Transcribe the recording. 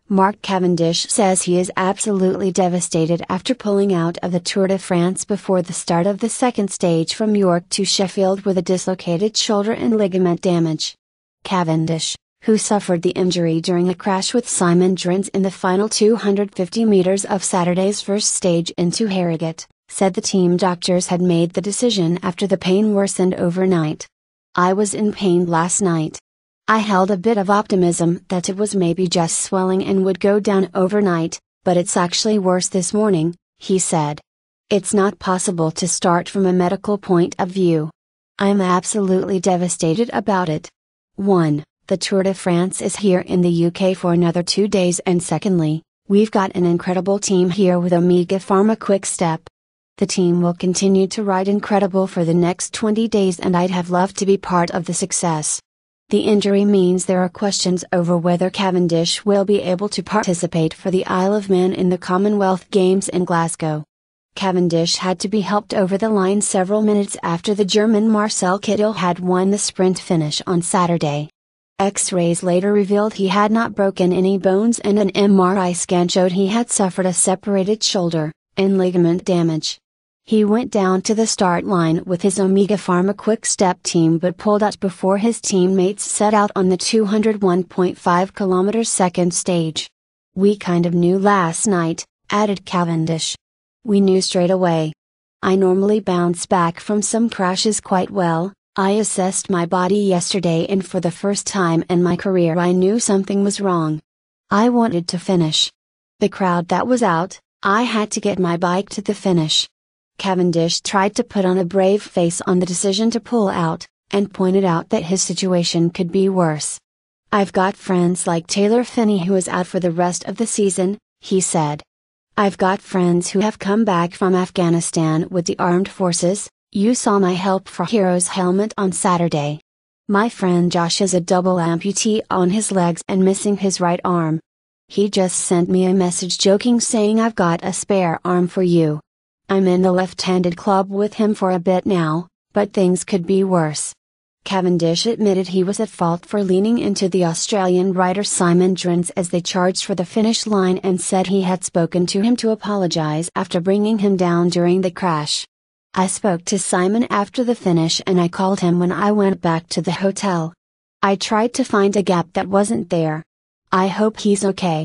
Mark Cavendish says he is absolutely devastated after pulling out of the Tour de France before the start of the second stage from York to Sheffield with a dislocated shoulder and ligament damage. Cavendish, who suffered the injury during a crash with Simon Gerrans in the final 250 meters of Saturday's first stage into Harrogate, said the team doctors had made the decision after the pain worsened overnight. "I was in pain last night. I held a bit of optimism that it was maybe just swelling and would go down overnight, but it's actually worse this morning," he said. "It's not possible to start from a medical point of view. I'm absolutely devastated about it. 1. The Tour de France is here in the UK for another 2 days, and secondly, we've got an incredible team here with Omega Pharma-QuickStep. The team will continue to ride incredible for the next 20 days, and I'd have loved to be part of the success." The injury means there are questions over whether Cavendish will be able to participate for the Isle of Man in the Commonwealth Games in Glasgow. Cavendish had to be helped over the line several minutes after the German Marcel Kittel had won the sprint finish on Saturday. X-rays later revealed he had not broken any bones, and an MRI scan showed he had suffered a separated shoulder and ligament damage. He went down to the start line with his Omega Pharma-QuickStep team but pulled out before his teammates set out on the 201.5 km second stage. "We kind of knew last night," added Cavendish. "We knew straight away. I normally bounce back from some crashes quite well. I assessed my body yesterday, and for the first time in my career I knew something was wrong. I wanted to finish. The crowd that was out, I had to get my bike to the finish." Cavendish tried to put on a brave face on the decision to pull out, and pointed out that his situation could be worse. "I've got friends like Taylor Phinney who is out for the rest of the season," he said. "I've got friends who have come back from Afghanistan with the armed forces. You saw my Help for Heroes helmet on Saturday. My friend Josh is a double amputee on his legs and missing his right arm. He just sent me a message joking saying I've got a spare arm for you. I'm in the left-handed club with him for a bit now, but things could be worse." Cavendish admitted he was at fault for leaning into the Australian rider Simon Gerrans as they charged for the finish line, and said he had spoken to him to apologise after bringing him down during the crash. "I spoke to Simon after the finish and I called him when I went back to the hotel. I tried to find a gap that wasn't there. I hope he's okay.